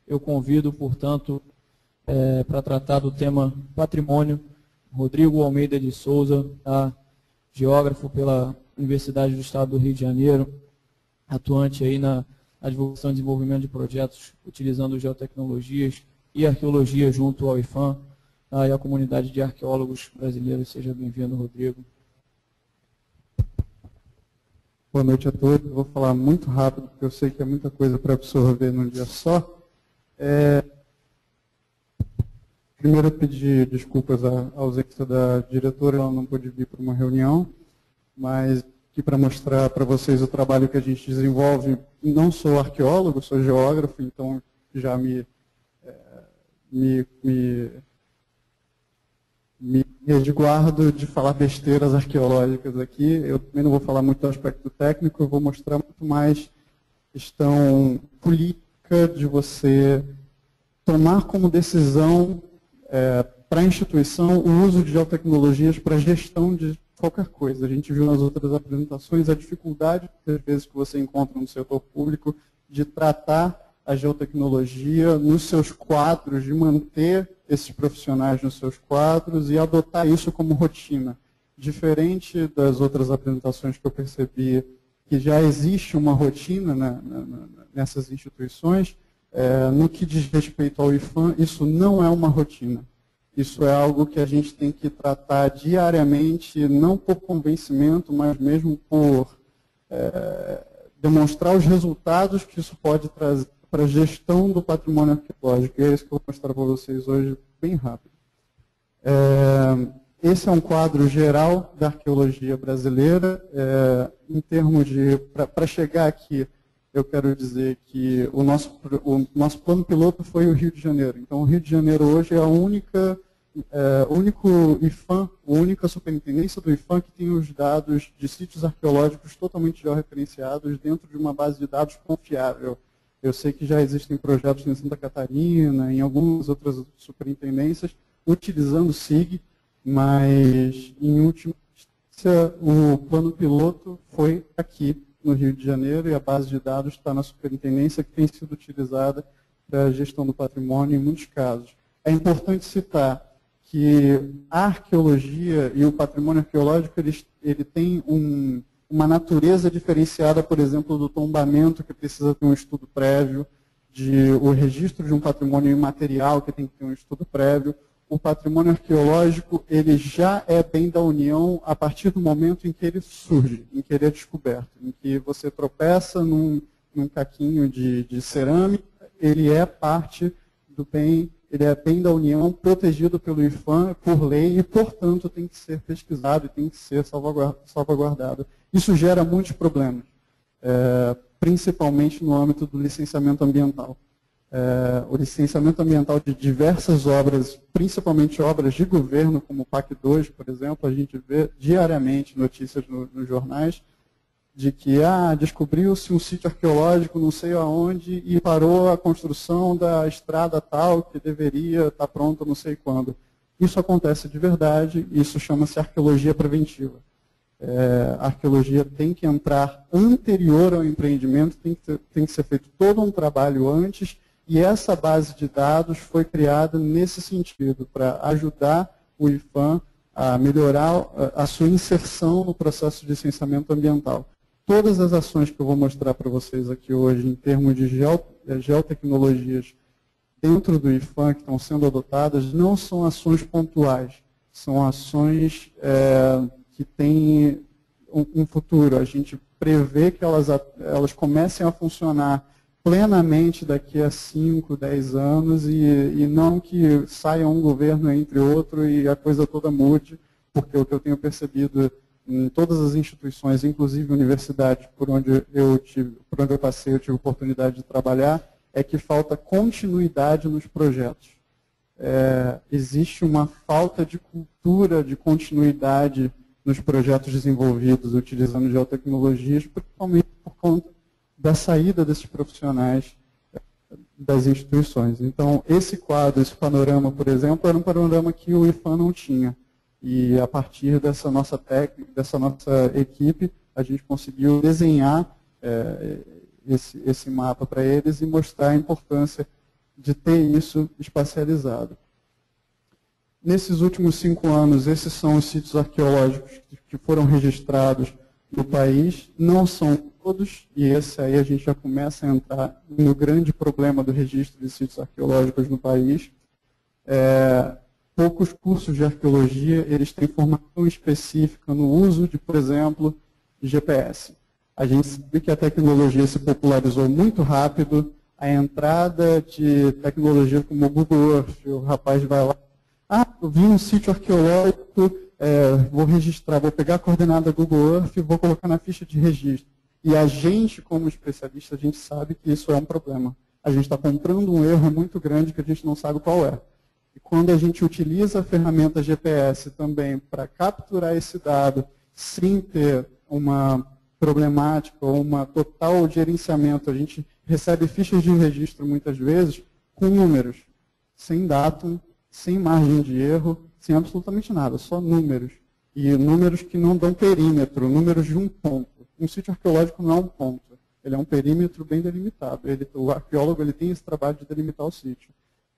eu convido, portanto, para tratar do tema patrimônio, Rodrigo Almeida de Souza, geógrafo pela Universidade do Estado do Rio de Janeiro, atuante aí na divulgação e desenvolvimento de projetos utilizando geotecnologias e arqueologia junto ao IPHAN, e à comunidade de arqueólogos brasileiros. Seja bem-vindo, Rodrigo. Boa noite a todos. Vou falar muito rápido, porque eu sei que é muita coisa para absorver num dia só. Primeiro, eu pedi desculpas à ausência da diretora, ela não pôde vir para uma reunião, mas aqui para mostrar para vocês o trabalho que a gente desenvolve. Não sou arqueólogo, sou geógrafo, então já me resguardo de falar besteiras arqueológicas aqui. Eu também não vou falar muito do aspecto técnico, eu vou mostrar muito mais questão política de você tomar como decisão para a instituição o uso de geotecnologias para a gestão de qualquer coisa. A gente viu nas outras apresentações a dificuldade, às vezes, que você encontra no setor público de tratar a geotecnologia nos seus quadros, de manter esses profissionais nos seus quadros e adotar isso como rotina. Diferente das outras apresentações que eu percebi que já existe uma rotina nessas instituições, no que diz respeito ao IPHAN, isso não é uma rotina. Isso é algo que a gente tem que tratar diariamente, não por convencimento, mas mesmo por demonstrar os resultados que isso pode trazer para a gestão do patrimônio arqueológico. E é isso que eu vou mostrar para vocês hoje, bem rápido. Esse é um quadro geral da arqueologia brasileira. Em termos de... Para chegar aqui, eu quero dizer que o nosso plano piloto foi o Rio de Janeiro. Então, o Rio de Janeiro hoje é o único IPHAN, a única superintendência do IPHAN que tem os dados de sítios arqueológicos totalmente georreferenciados dentro de uma base de dados confiável. Eu sei que já existem projetos em Santa Catarina, em algumas outras superintendências, utilizando o SIG, mas, em última instância, o plano piloto foi aqui, no Rio de Janeiro, e a base de dados está na superintendência, que tem sido utilizada para a gestão do patrimônio em muitos casos. É importante citar que a arqueologia e o patrimônio arqueológico ele tem uma natureza diferenciada, por exemplo, do tombamento, que precisa ter um estudo prévio, o registro de um patrimônio imaterial, que tem que ter um estudo prévio. O patrimônio arqueológico ele já é bem da União a partir do momento em que ele surge, em que ele é descoberto, em que você tropeça num caquinho de cerâmica, ele é parte do bem, ele é bem da União, protegido pelo IPHAN, por lei, e, portanto, tem que ser pesquisado e tem que ser salvaguardado. Isso gera muitos problemas, principalmente no âmbito do licenciamento ambiental. O licenciamento ambiental de diversas obras, principalmente obras de governo, como o PAC 2, por exemplo, a gente vê diariamente notícias nos jornais de que descobriu-se um sítio arqueológico não sei aonde e parou a construção da estrada tal que deveria estar pronta não sei quando. Isso acontece de verdade, isso chama-se arqueologia preventiva. A arqueologia tem que entrar anterior ao empreendimento, tem que ser feito todo um trabalho antes, e essa base de dados foi criada nesse sentido, para ajudar o IPHAN a melhorar a sua inserção no processo de licenciamento ambiental. Todas as ações que eu vou mostrar para vocês aqui hoje, em termos de geotecnologias dentro do IPHAN que estão sendo adotadas, não são ações pontuais, são ações que têm um futuro. A gente prevê que elas comecem a funcionar plenamente daqui a 5, 10 anos e não que saia um governo entre outro e a coisa toda mude, porque o que eu tenho percebido em todas as instituições, inclusive universidades por onde eu passei, eu tive oportunidade de trabalhar, é que falta continuidade nos projetos. Existe uma falta de cultura de continuidade nos projetos desenvolvidos utilizando geotecnologias, principalmente por conta da saída desses profissionais das instituições. Então, esse quadro, esse panorama, por exemplo, era um panorama que o IPHAN não tinha. E a partir dessa nossa técnica, dessa nossa equipe, a gente conseguiu desenhar esse mapa para eles e mostrar a importância de ter isso espacializado. Nesses últimos 5 anos, esses são os sítios arqueológicos que foram registrados no país. Não são todos, e esse aí a gente já começa a entrar no grande problema do registro de sítios arqueológicos no país. Poucos cursos de arqueologia, eles têm formação específica no uso de, por exemplo, GPS. A gente sabe que a tecnologia se popularizou muito rápido, a entrada de tecnologia como o Google Earth, o rapaz vai lá, eu vi um sítio arqueológico, vou registrar, vou pegar a coordenada Google Earth e vou colocar na ficha de registro. E a gente, como especialista, a gente sabe que isso é um problema. A gente está comprando um erro muito grande que a gente não sabe qual é. E quando a gente utiliza a ferramenta GPS também para capturar esse dado, sem ter uma problemática ou uma total gerenciamento, a gente recebe fichas de registro muitas vezes com números, sem datum, sem margem de erro, sem absolutamente nada, só números. E números que não dão perímetro, números de um ponto. Um sítio arqueológico não é um ponto, ele é um perímetro bem delimitado. O arqueólogo ele tem esse trabalho de delimitar o sítio.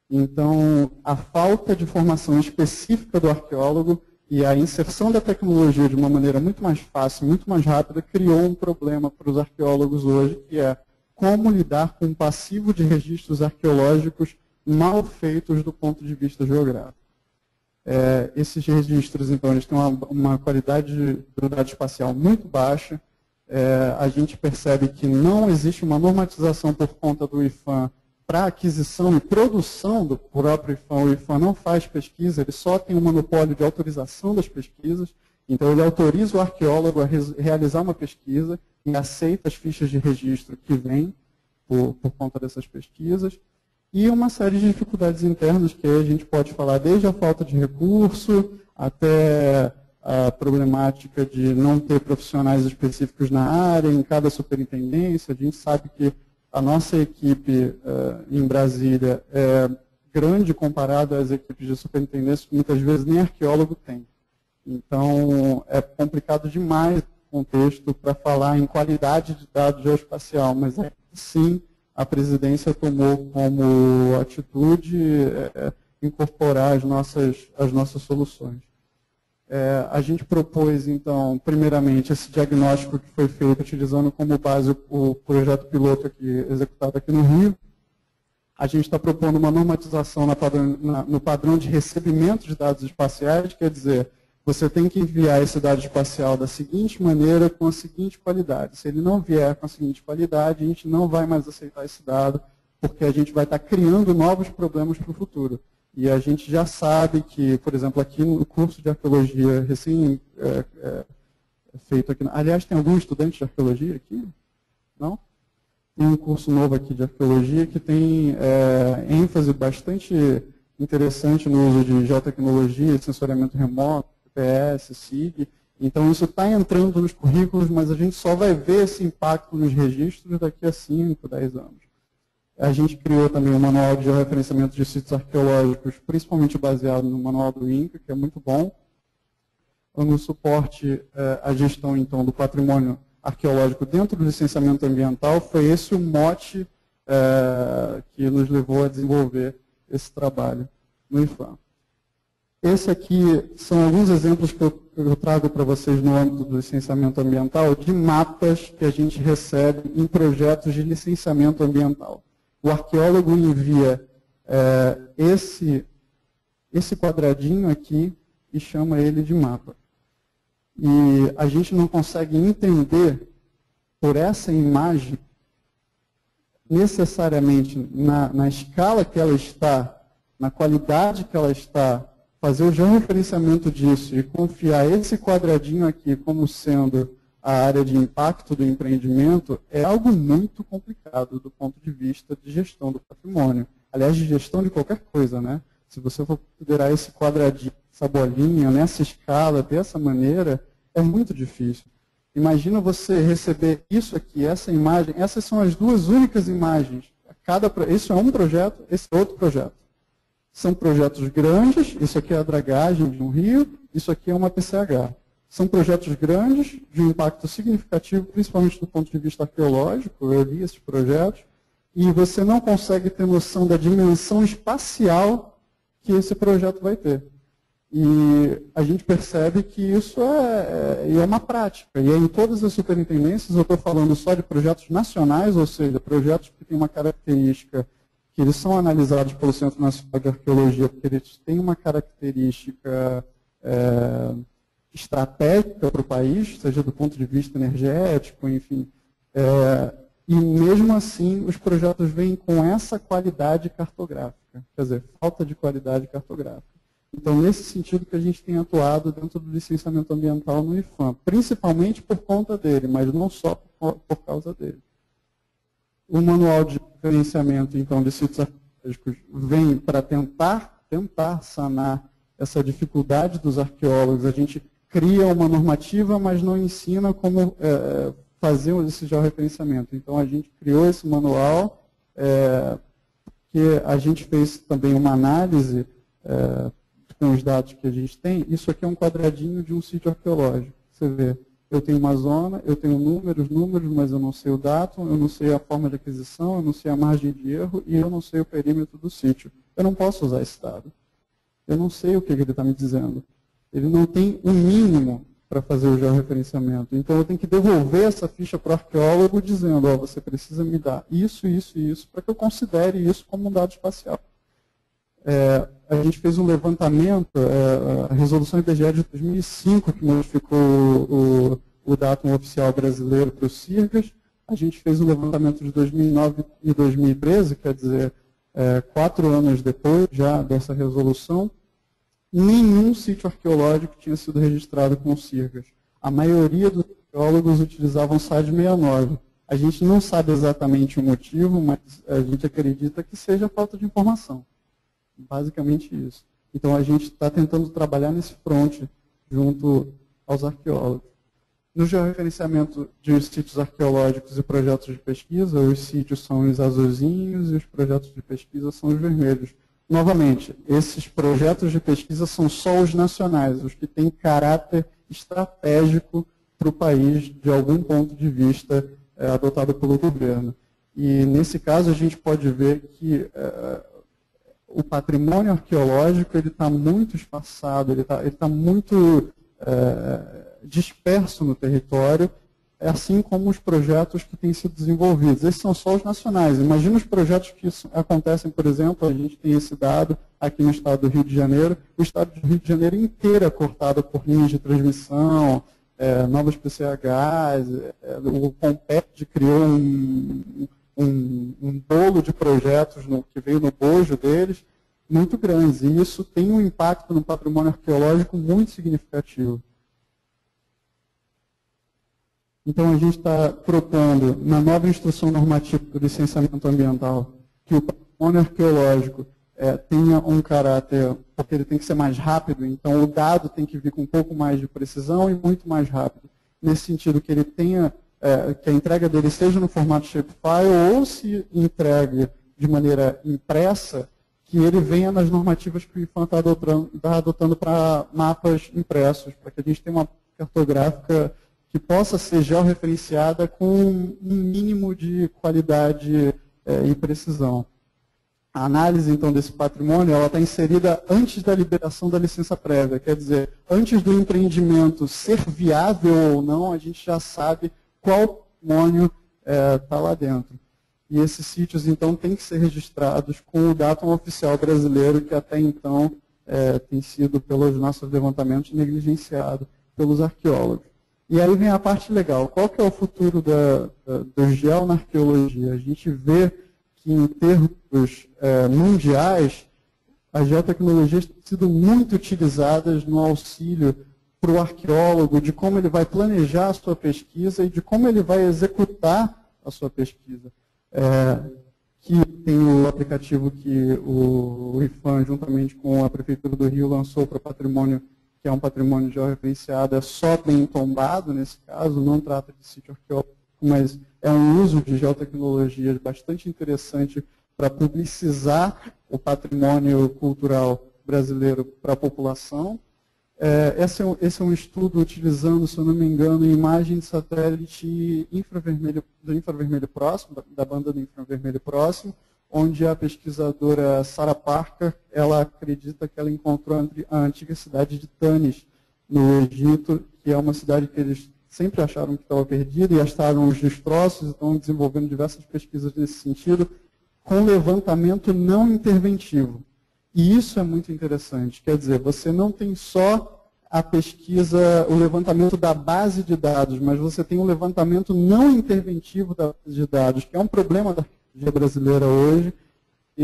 Então, a falta de formação específica do arqueólogo e a inserção da tecnologia de uma maneira muito mais fácil, muito mais rápida, criou um problema para os arqueólogos hoje, que é como lidar com um passivo de registros arqueológicos mal feitos do ponto de vista geográfico. Esses registros, então, eles têm uma qualidade de dado espacial muito baixa. A gente percebe que não existe uma normatização por conta do IPHAN para aquisição e produção do próprio IPHAN. O IPHAN não faz pesquisa, ele só tem um monopólio de autorização das pesquisas. Então, ele autoriza o arqueólogo a realizar uma pesquisa e aceita as fichas de registro que vêm por conta dessas pesquisas. E uma série de dificuldades internas que a gente pode falar desde a falta de recurso até a problemática de não ter profissionais específicos na área, em cada superintendência. A gente sabe que a nossa equipe em Brasília é grande comparada às equipes de superintendência, que muitas vezes nem arqueólogo tem. Então, é complicado demais o contexto para falar em qualidade de dados geoespacial, mas sim, a presidência tomou como atitude incorporar as nossas soluções. A gente propôs, então, primeiramente, esse diagnóstico que foi feito utilizando como base o projeto piloto executado aqui no Rio. A gente está propondo uma normatização no padrão de recebimento de dados espaciais, quer dizer, você tem que enviar esse dado espacial da seguinte maneira, com a seguinte qualidade. Se ele não vier com a seguinte qualidade, a gente não vai mais aceitar esse dado, porque a gente vai estar criando novos problemas para o futuro. E a gente já sabe que, por exemplo, aqui no curso de arqueologia feito aqui, aliás, tem algum estudante de arqueologia aqui? Não? Tem um curso novo aqui de arqueologia que tem ênfase bastante interessante no uso de geotecnologia, sensoriamento remoto, GPS, SIG. Então, isso está entrando nos currículos, mas a gente só vai ver esse impacto nos registros daqui a 5, 10 anos. A gente criou também um manual de georreferenciamento de sítios arqueológicos, principalmente baseado no manual do INCA, que é muito bom. No suporte à gestão, então, do patrimônio arqueológico dentro do licenciamento ambiental, foi esse o mote que nos levou a desenvolver esse trabalho no IPHAN. Esse aqui são alguns exemplos que eu trago para vocês no âmbito do licenciamento ambiental de mapas que a gente recebe em projetos de licenciamento ambiental. O arqueólogo envia esse quadradinho aqui e chama ele de mapa. E a gente não consegue entender por essa imagem, necessariamente na escala que ela está, na qualidade que ela está, fazer o georreferenciamento disso e confiar esse quadradinho aqui como sendo a área de impacto do empreendimento é algo muito complicado do ponto de vista de gestão do patrimônio. Aliás, de gestão de qualquer coisa, né? Se você for considerar esse quadradinho, essa bolinha, nessa escala, dessa maneira, é muito difícil. Imagina você receber isso aqui, essa imagem, essas são as duas únicas imagens. Esse é um projeto, esse é outro projeto. São projetos grandes, isso aqui é a dragagem de um rio, isso aqui é uma PCH. São projetos grandes, de um impacto significativo, principalmente do ponto de vista arqueológico, eu li esses projetos, e você não consegue ter noção da dimensão espacial que esse projeto vai ter. E a gente percebe que isso é uma prática. E em todas as superintendências, eu estou falando só de projetos nacionais, ou seja, projetos que têm uma característica, que eles são analisados pelo Centro Nacional de Arqueologia, porque eles têm uma característica estratégica para o país, seja do ponto de vista energético, enfim. E mesmo assim, os projetos vêm com essa qualidade cartográfica, quer dizer, falta de qualidade cartográfica. Então, nesse sentido que a gente tem atuado dentro do licenciamento ambiental no IPHAN, principalmente por conta dele, mas não só por causa dele. O manual de referenciamento, então, de sítios arqueológicos vem para tentar sanar essa dificuldade dos arqueólogos. A gente cria uma normativa, mas não ensina como fazer esse georreferenciamento. Então, a gente criou esse manual, que a gente fez também uma análise com os dados que a gente tem. Isso aqui é um quadradinho de um sítio arqueológico. Você vê, eu tenho uma zona, eu tenho números, mas eu não sei o datum, eu não sei a forma de aquisição, eu não sei a margem de erro e eu não sei o perímetro do sítio. Eu não posso usar esse dado. Eu não sei o que ele está me dizendo. Ele não tem um mínimo para fazer o georreferenciamento. Então, eu tenho que devolver essa ficha para o arqueólogo dizendo, você precisa me dar isso, isso e isso, para que eu considere isso como um dado espacial. A gente fez um levantamento, a resolução IBGE de 2005, que modificou o datum oficial brasileiro para os CIRGAs. A gente fez um levantamento de 2009 e 2013, quer dizer, 4 anos depois já dessa resolução. Nenhum sítio arqueológico tinha sido registrado com CIRGAs. A maioria dos arqueólogos utilizavam SAD 69. A gente não sabe exatamente o motivo, mas a gente acredita que seja falta de informação. Basicamente isso. Então, a gente está tentando trabalhar nesse fronte junto aos arqueólogos. No georreferenciamento de sítios arqueológicos e projetos de pesquisa, os sítios são os azulzinhos e os projetos de pesquisa são os vermelhos. Novamente, esses projetos de pesquisa são só os nacionais, os que têm caráter estratégico para o país, de algum ponto de vista adotado pelo governo. E, nesse caso, a gente pode ver que o patrimônio arqueológico está muito espaçado, ele tá muito disperso no território, assim como os projetos que têm sido desenvolvidos. Esses são só os nacionais. Imagina os projetos que acontecem, por exemplo, a gente tem esse dado aqui no estado do Rio de Janeiro, o estado do Rio de Janeiro inteiro é cortado por linhas de transmissão, novos PCHs, o Compet criou um bolo de projetos que veio no bojo deles, muito grandes. E isso tem um impacto no patrimônio arqueológico muito significativo. Então, a gente está propondo, na nova instrução normativa do licenciamento ambiental, que o patrimônio arqueológico tenha um caráter, porque ele tem que ser mais rápido, então o dado tem que vir com um pouco mais de precisão e muito mais rápido. Nesse sentido, que ele tenha, que a entrega dele seja no formato shapefile ou se entregue de maneira impressa, que ele venha nas normativas que o IPHAN está adotando para mapas impressos, para que a gente tenha uma cartográfica que possa ser georreferenciada com um mínimo de qualidade e precisão. A análise, então, desse patrimônio, ela está inserida antes da liberação da licença prévia. Quer dizer, antes do empreendimento ser viável ou não, a gente já sabe qual patrimônio está lá dentro. E esses sítios, então, têm que ser registrados com o datum oficial brasileiro, que até então tem sido, pelos nossos levantamentos, negligenciado pelos arqueólogos. E aí vem a parte legal. Qual que é o futuro do gel na arqueologia? A gente vê que, em termos mundiais, as geotecnologias têm sido muito utilizadas no auxílio para o arqueólogo, de como ele vai planejar a sua pesquisa e de como ele vai executar a sua pesquisa. Que tem o aplicativo que o IPHAN, juntamente com a Prefeitura do Rio, lançou para patrimônio, que é um patrimônio georreferenciado, é só bem tombado nesse caso, não trata de sítio arqueológico, mas é um uso de geotecnologias bastante interessante para publicizar o patrimônio cultural brasileiro para a população. Esse é um estudo utilizando, se eu não me engano, imagem de satélite do infravermelho próximo, da banda do infravermelho próximo, onde a pesquisadora Sarah Parker, ela acredita que ela encontrou a antiga cidade de Tanis, no Egito, que é uma cidade que eles sempre acharam que estava perdida e acharam os destroços, e estão desenvolvendo diversas pesquisas nesse sentido, com levantamento não interventivo. E isso é muito interessante. Quer dizer, você não tem só a pesquisa, o levantamento da base de dados, mas você tem um levantamento não interventivo da base de dados, que é um problema da arqueologia brasileira hoje, que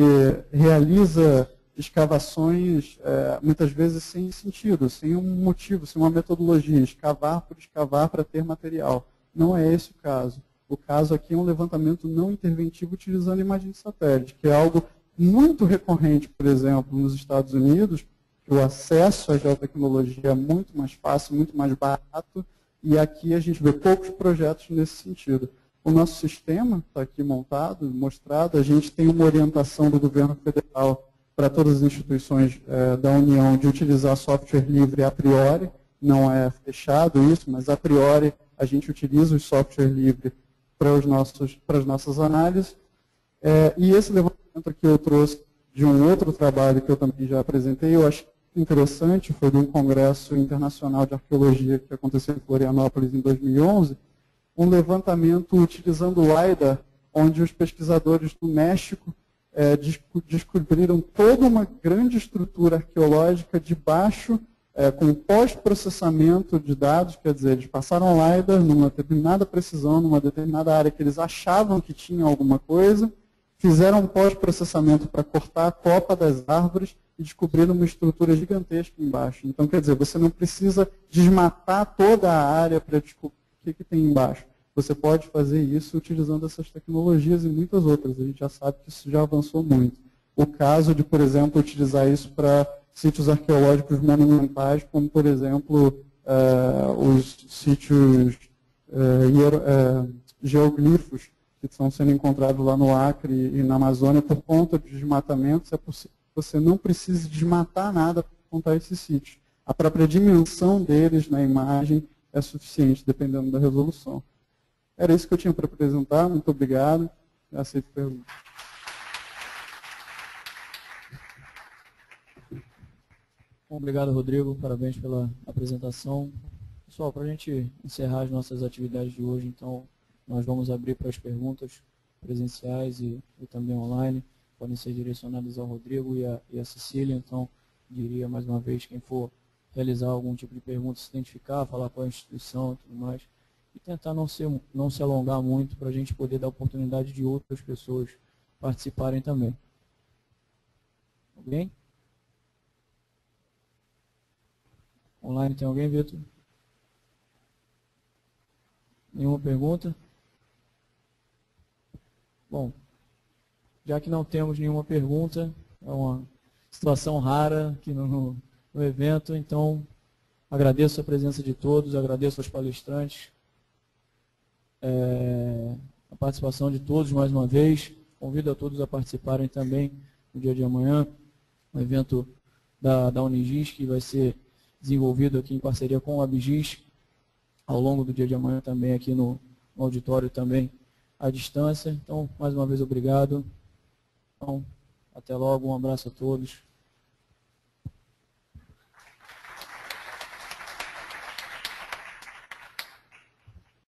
realiza escavações, muitas vezes sem sentido, sem um motivo, sem uma metodologia, escavar por escavar para ter material. Não é esse o caso. O caso aqui é um levantamento não interventivo utilizando imagem de satélite, que é algo muito recorrente, por exemplo, nos Estados Unidos, que o acesso à geotecnologia é muito mais fácil, muito mais barato, e aqui a gente vê poucos projetos nesse sentido. O nosso sistema está aqui montado, mostrado, a gente tem uma orientação do governo federal para todas as instituições da União de utilizar software livre a priori, não é fechado isso, mas a priori a gente utiliza o software livre para as nossas análises. E esse levantamento que eu trouxe de um outro trabalho que eu também já apresentei, eu acho interessante, foi de um congresso internacional de arqueologia que aconteceu em Florianópolis em 2011, um levantamento utilizando o LiDAR, onde os pesquisadores do México descobriram toda uma grande estrutura arqueológica debaixo, com pós-processamento de dados, quer dizer, eles passaram LiDAR numa determinada precisão, numa determinada área que eles achavam que tinha alguma coisa, fizeram um pós-processamento para cortar a copa das árvores e descobriram uma estrutura gigantesca embaixo. Então, quer dizer, você não precisa desmatar toda a área para descobrir o que tem embaixo. Você pode fazer isso utilizando essas tecnologias e muitas outras. A gente já sabe que isso já avançou muito. O caso de, por exemplo, utilizar isso para sítios arqueológicos monumentais, como, por exemplo, os sítios geoglifos, que estão sendo encontrados lá no Acre e na Amazônia por conta de desmatamentos, é possível que você não precise desmatar nada para encontrar esses sítios. A própria dimensão deles na imagem é suficiente, dependendo da resolução. Era isso que eu tinha para apresentar. Muito obrigado. Eu aceito perguntas. Obrigado, Rodrigo. Parabéns pela apresentação. Pessoal, para a gente encerrar as nossas atividades de hoje, então, nós vamos abrir para as perguntas presenciais e também online. Podem ser direcionadas ao Rodrigo e a Cecília. Então, diria mais uma vez, quem for realizar algum tipo de pergunta, se identificar, falar qual é a instituição e tudo mais. E tentar não se alongar muito para a gente poder dar oportunidade de outras pessoas participarem também. Alguém? Online tem alguém, Vitor? Nenhuma pergunta? Bom, já que não temos nenhuma pergunta, é uma situação rara aqui no evento, então agradeço a presença de todos, agradeço aos palestrantes, a participação de todos mais uma vez. Convido a todos a participarem também no dia de amanhã, um evento da Unigis, que vai ser desenvolvido aqui em parceria com o Abigis, ao longo do dia de amanhã também aqui no auditório também à distância. Então, mais uma vez, obrigado. Então, até logo, um abraço a todos.